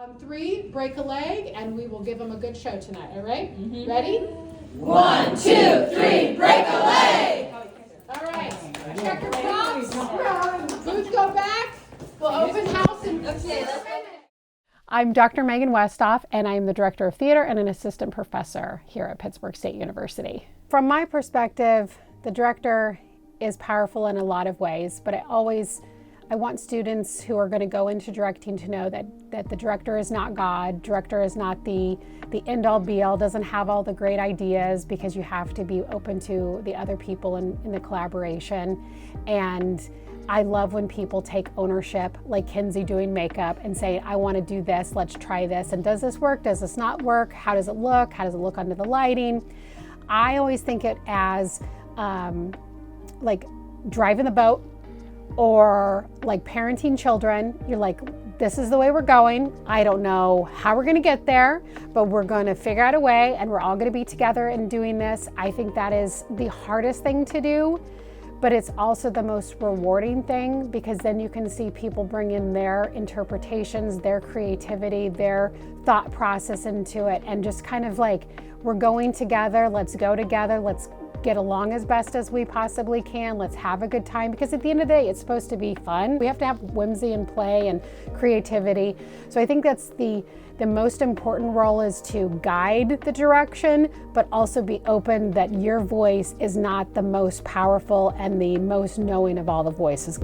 On 3, break a leg, and we will give them a good show tonight. All right? Mm-hmm. Ready? 1, 2, 3, break a leg! All right. Check your props. Boots go back. We'll open house and okay. I'm Dr. Megan Westhoff, and I'm the Director of Theater and an Assistant Professor here at Pittsburgh State University. From my perspective, the director is powerful in a lot of ways, but I want students who are going to go into directing to know that the director is not God. Director is not the end-all be-all, doesn't have all the great ideas, because you have to be open to the other people in the collaboration. And I love when people take ownership, like Kinsey doing makeup, and say, I want to do this, let's try this. And does this work? Does this not work? How does it look? How does it look under the lighting? I always think it as like driving the boat, or like parenting children. You're like, this is the way we're going. I don't know how we're going to get there, but we're going to figure out a way, and we're all going to be together in doing this. I think that is the hardest thing to do, but it's also the most rewarding thing, because then you can see people bring in their interpretations, their creativity, their thought process into it, and just kind of like, we're going together, let's go together, let's get along as best as we possibly can. Let's have a good time, because at the end of the day, it's supposed to be fun. We have to have whimsy and play and creativity. So I think that's the most important role, is to guide the direction, but also be open that your voice is not the most powerful and the most knowing of all the voices.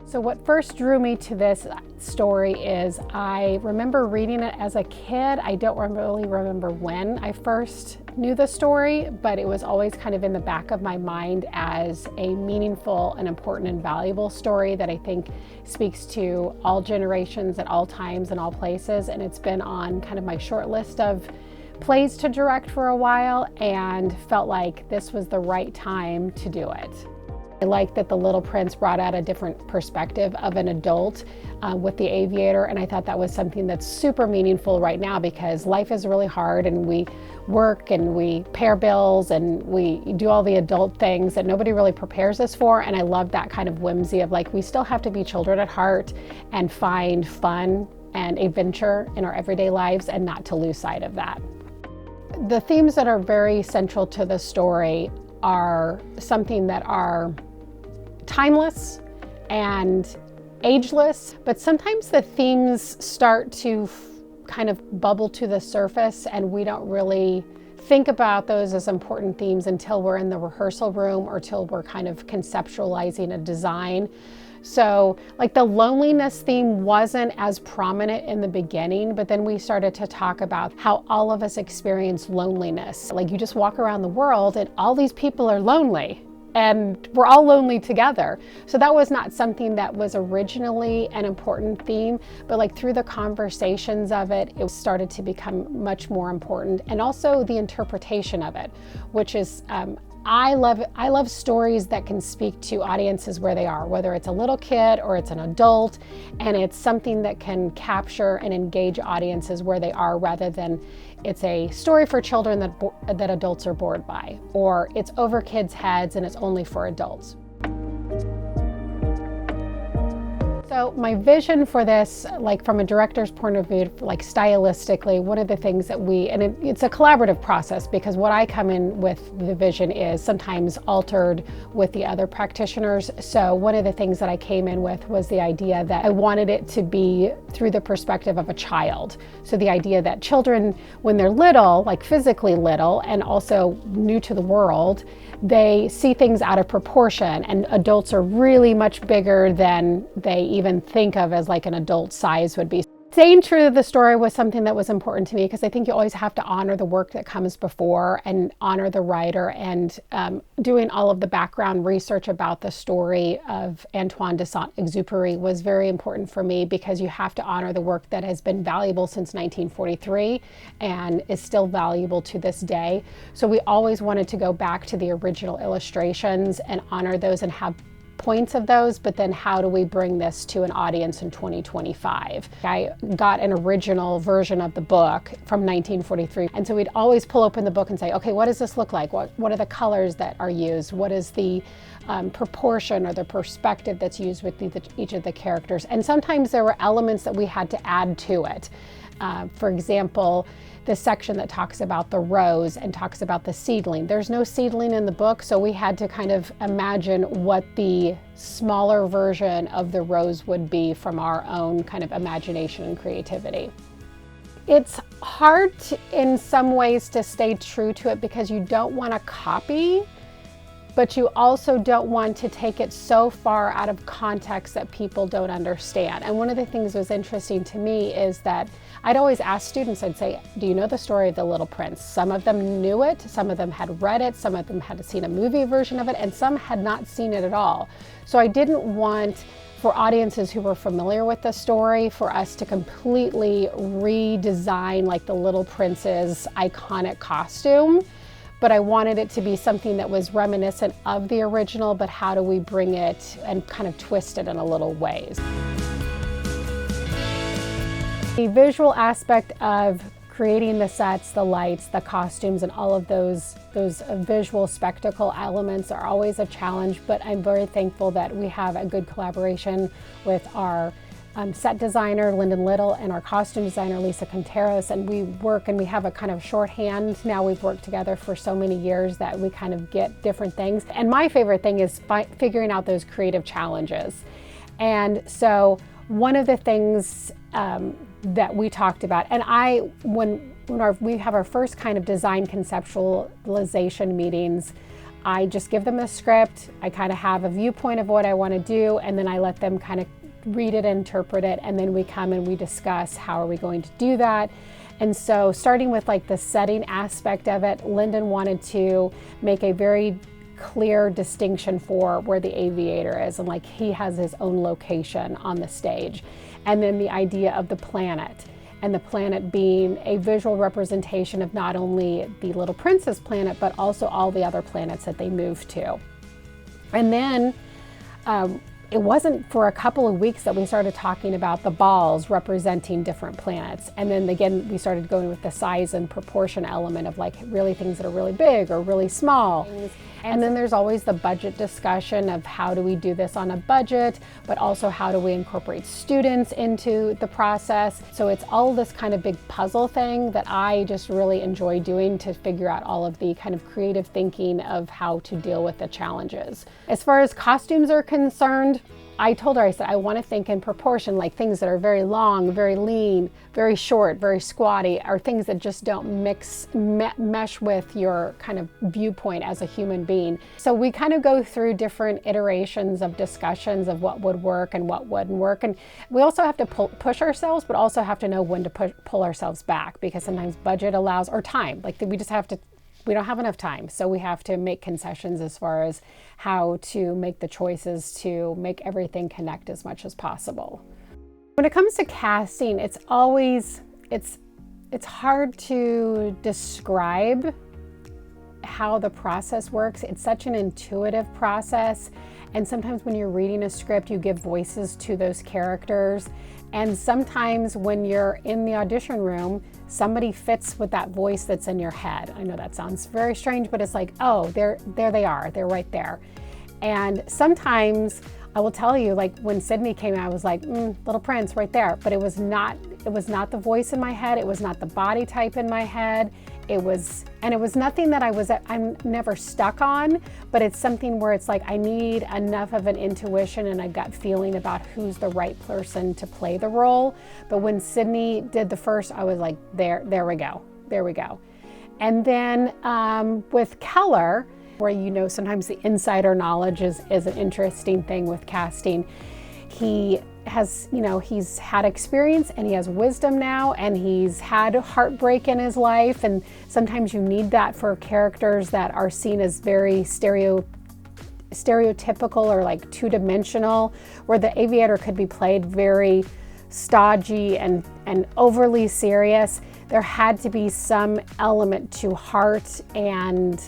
So what first drew me to this story is I remember reading it as a kid. I don't really remember when I first knew the story, but it was always kind of in the back of my mind as a meaningful and important and valuable story that I think speaks to all generations at all times and all places. And it's been on kind of my short list of plays to direct for a while, and felt like this was the right time to do it. I like that The Little Prince brought out a different perspective of an adult with The Aviator, and I thought that was something that's super meaningful right now, because life is really hard, and we work and we pay our bills and we do all the adult things that nobody really prepares us for. And I love that kind of whimsy of like, we still have to be children at heart and find fun and adventure in our everyday lives, and not to lose sight of that. The themes that are very central to the story are something that are timeless and ageless, but sometimes the themes start to kind of bubble to the surface, and we don't really think about those as important themes until we're in the rehearsal room, or till we're kind of conceptualizing a design. So like the loneliness theme wasn't as prominent in the beginning, but then we started to talk about how all of us experience loneliness. Like, you just walk around the world and all these people are lonely, and we're all lonely together. So that was not something that was originally an important theme, but like through the conversations of it, it started to become much more important. And also the interpretation of it, which is, I love stories that can speak to audiences where they are, whether it's a little kid or it's an adult, and it's something that can capture and engage audiences where they are, rather than it's a story for children that adults are bored by, or it's over kids' heads and it's only for adults. So my vision for this, like from a director's point of view, like stylistically, one of the things that it's a collaborative process, because what I come in with the vision is sometimes altered with the other practitioners. So one of the things that I came in with was the idea that I wanted it to be through the perspective of a child. So the idea that children, when they're little, like physically little, and also new to the world, they see things out of proportion, and adults are really much bigger than they even think of as like an adult size would be. Staying true to the story was something that was important to me, because I think you always have to honor the work that comes before and honor the writer, and doing all of the background research about the story of Antoine de Saint-Exupéry was very important for me, because you have to honor the work that has been valuable since 1943 and is still valuable to this day. So we always wanted to go back to the original illustrations and honor those, and have points of those, but then how do we bring this to an audience in 2025? I got an original version of the book from 1943, and so we'd always pull open the book and say, okay, what does this look like? What are the colors that are used? What is the proportion or the perspective that's used with each of the characters? And sometimes there were elements that we had to add to it. For example, the section that talks about the rose and talks about the seedling. There's no seedling in the book, so we had to kind of imagine what the smaller version of the rose would be from our own kind of imagination and creativity. It's hard in some ways to stay true to it because you don't want to copy, but you also don't want to take it so far out of context that people don't understand. And one of the things that was interesting to me is that I'd always ask students, I'd say, do you know the story of The Little Prince? Some of them knew it, some of them had read it, some of them had seen a movie version of it, and some had not seen it at all. So I didn't want, for audiences who were familiar with the story, for us to completely redesign like the Little Prince's iconic costume. But I wanted it to be something that was reminiscent of the original, but how do we bring it and kind of twist it in a little ways. The visual aspect of creating the sets, the lights, the costumes, and all of those visual spectacle elements are always a challenge, but I'm very thankful that we have a good collaboration with our set designer, Lyndon Little, and our costume designer, Lisa Conteros, and we work and we have a kind of shorthand. Now we've worked together for so many years that we kind of get different things. And my favorite thing is figuring out those creative challenges. And so one of the things that we talked about, and when we have our first kind of design conceptualization meetings, I just give them a script, I kind of have a viewpoint of what I want to do, and then I let them kind of read it, interpret it, and then we come and we discuss how are we going to do that. And so starting with like the setting aspect of it, Lyndon wanted to make a very clear distinction for where the aviator is, and like he has his own location on the stage. And then the idea of the planet, and the planet being a visual representation of not only the Little Prince's planet, but also all the other planets that they move to. And then it wasn't for a couple of weeks that we started talking about the balls representing different planets. And then again, we started going with the size and proportion element of like really things that are really big or really small. And then there's always the budget discussion of how do we do this on a budget, but also how do we incorporate students into the process. So it's all this kind of big puzzle thing that I just really enjoy doing to figure out all of the kind of creative thinking of how to deal with the challenges. As far as costumes are concerned, I told her, I said, I want to think in proportion, like things that are very long, very lean, very short, very squatty, are things that just don't mesh with your kind of viewpoint as a human being. So we kind of go through different iterations of discussions of what would work and what wouldn't work. And we also have to push ourselves, but also have to know when to pull ourselves back, because sometimes budget allows, or time, like we don't have enough time, so we have to make concessions as far as how to make the choices to make everything connect as much as possible. When it comes to casting, it's hard to describe how the process works. It's such an intuitive process, and sometimes when you're reading a script, you give voices to those characters. And sometimes when you're in the audition room, somebody fits with that voice that's in your head. I know that sounds very strange, but it's like, oh, there they are, they're right there. And sometimes I will tell you, like when Sydney came out, I was like, Little Prince right there. But it was not the voice in my head, it was not the body type in my head. It was nothing that I'm never stuck on, but it's something where it's like I need enough of an intuition and a gut feeling about who's the right person to play the role. But when Sydney did the first, I was like, there we go. And then with Keller, where sometimes the insider knowledge is an interesting thing with casting. He has, he's had experience and he has wisdom now, and he's had heartbreak in his life, and sometimes you need that for characters that are seen as very stereotypical or like two-dimensional, where the aviator could be played very stodgy and overly serious. There had to be some element to heart and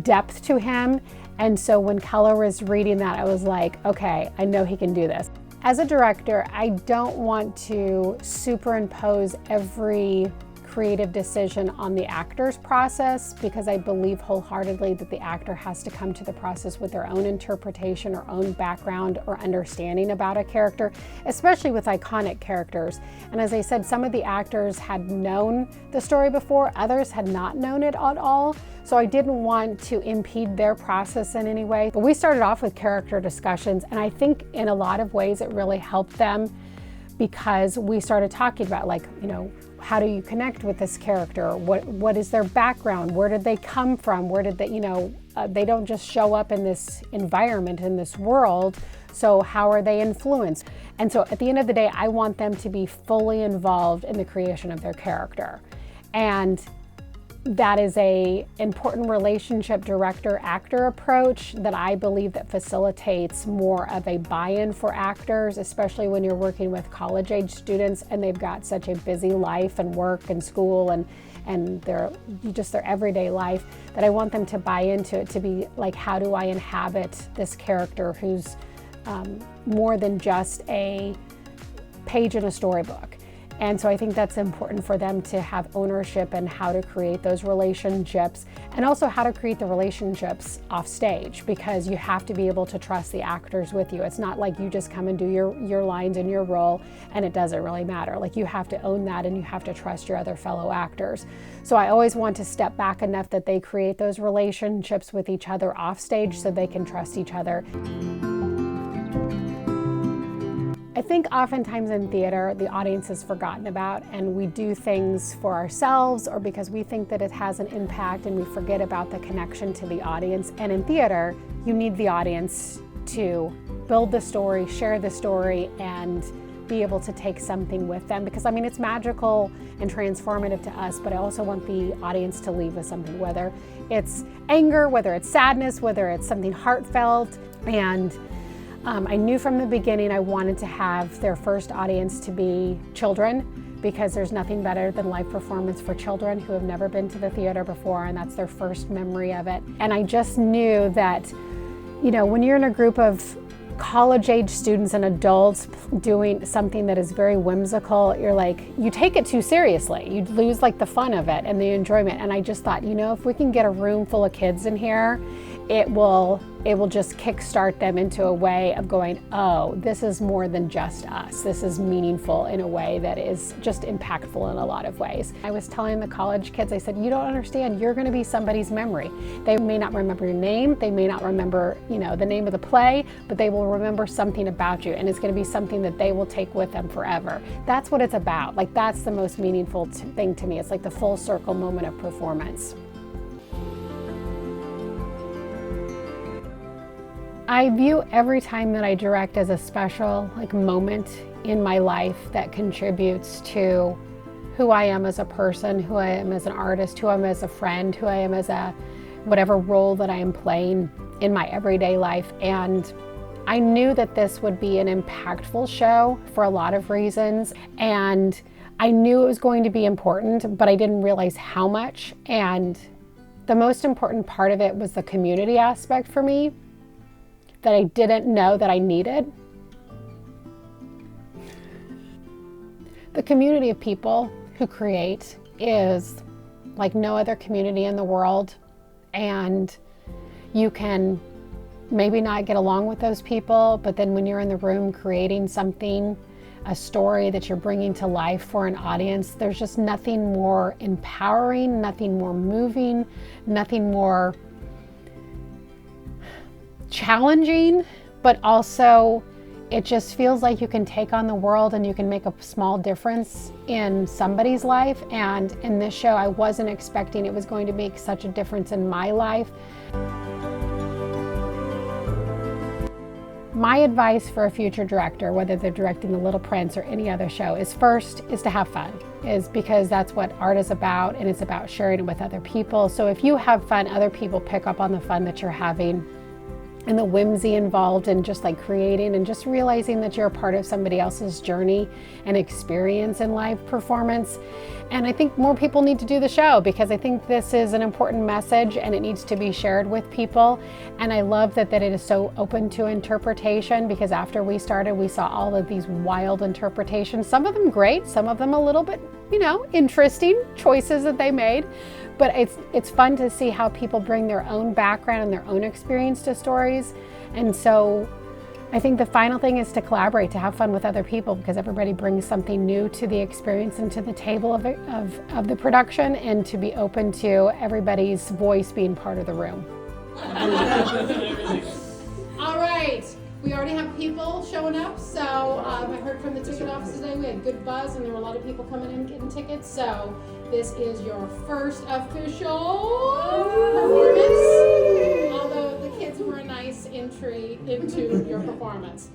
depth to him. And so when Keller was reading that, I was like, okay, I know he can do this. As a director, I don't want to superimpose every creative decision on the actor's process, because I believe wholeheartedly that the actor has to come to the process with their own interpretation or own background or understanding about a character, especially with iconic characters. And as I said, some of the actors had known the story before, others had not known it at all. So I didn't want to impede their process in any way. But we started off with character discussions, and I think in a lot of ways it really helped them, because we started talking about, like, you know, how do you connect with this character? What is their background? Where did they come from? Where did they, you know, they don't just show up in this environment, in this world. So how are they influenced? And so at the end of the day, I want them to be fully involved in the creation of their character. And that is an important relationship director-actor approach that I believe that facilitates more of a buy-in for actors, especially when you're working with college-age students and they've got such a busy life and work and school and their everyday life, that I want them to buy into it, to be like, how do I inhabit this character who's more than just a page in a storybook? And so I think that's important for them to have ownership in how to create those relationships, and also how to create the relationships off stage, because you have to be able to trust the actors with you. It's not like you just come and do your lines and your role and it doesn't really matter. Like, you have to own that and you have to trust your other fellow actors. So I always want to step back enough that they create those relationships with each other off stage so they can trust each other. I think oftentimes in theater, the audience is forgotten about, and we do things for ourselves or because we think that it has an impact, and we forget about the connection to the audience. And in theater, you need the audience to build the story, share the story, and be able to take something with them. Because I mean, it's magical and transformative to us, but I also want the audience to leave with something, whether it's anger, whether it's sadness, whether it's something heartfelt. And I knew from the beginning I wanted to have their first audience to be children, because there's nothing better than live performance for children who have never been to the theater before, and that's their first memory of it. And I just knew that, you know, when you're in a group of college-age students and adults doing something that is very whimsical, you're like, you take it too seriously. You lose like the fun of it and the enjoyment. And I just thought, you know, if we can get a room full of kids in here, it will just kickstart them into a way of going, oh, this is more than just us. This is meaningful in a way that is just impactful in a lot of ways. I was telling the college kids, I said, you don't understand, you're gonna be somebody's memory. They may not remember your name, they may not remember, you know, the name of the play, but they will remember something about you, and it's gonna be something that they will take with them forever. That's what it's about. Like, that's the most meaningful thing to me. It's like the full circle moment of performance. I view every time that I direct as a special moment in my life that contributes to who I am as a person, who I am as an artist, who I am as a friend, who I am as a whatever role that I am playing in my everyday life. And I knew that this would be an impactful show for a lot of reasons. And I knew it was going to be important, but I didn't realize how much. And the most important part of it was the community aspect for me, that I didn't know that I needed. The community of people who create is like no other community in the world, and you can maybe not get along with those people, but then when you're in the room creating something, a story that you're bringing to life for an audience, there's just nothing more empowering, nothing more moving, nothing more challenging, but also it just feels like you can take on the world and you can make a small difference in somebody's life. And in this show, I wasn't expecting it was going to make such a difference in my life. My advice for a future director, whether they're directing The Little Prince or any other show, is first is to have fun, is because that's what art is about, and it's about sharing it with other people. So if you have fun, other people pick up on the fun that you're having. and the whimsy involved in just like creating and just realizing that you're a part of somebody else's journey and experience in live performance. And I think more people need to do the show because I think this is an important message and it needs to be shared with people. And I love that it is so open to interpretation, because after we started, we saw all of these wild interpretations, some of them great, some of them a little bit, interesting choices that they made. But it's fun to see how people bring their own background and their own experience to stories. And so I think the final thing is to collaborate, to have fun with other people, because everybody brings something new to the experience and to the table of the production, and to be open to everybody's voice being part of the room. All right. We already have people showing up, so I heard from the ticket office today we had good buzz and there were a lot of people coming in getting tickets, so this is your first official performance, although the kids were a nice entry into your performance.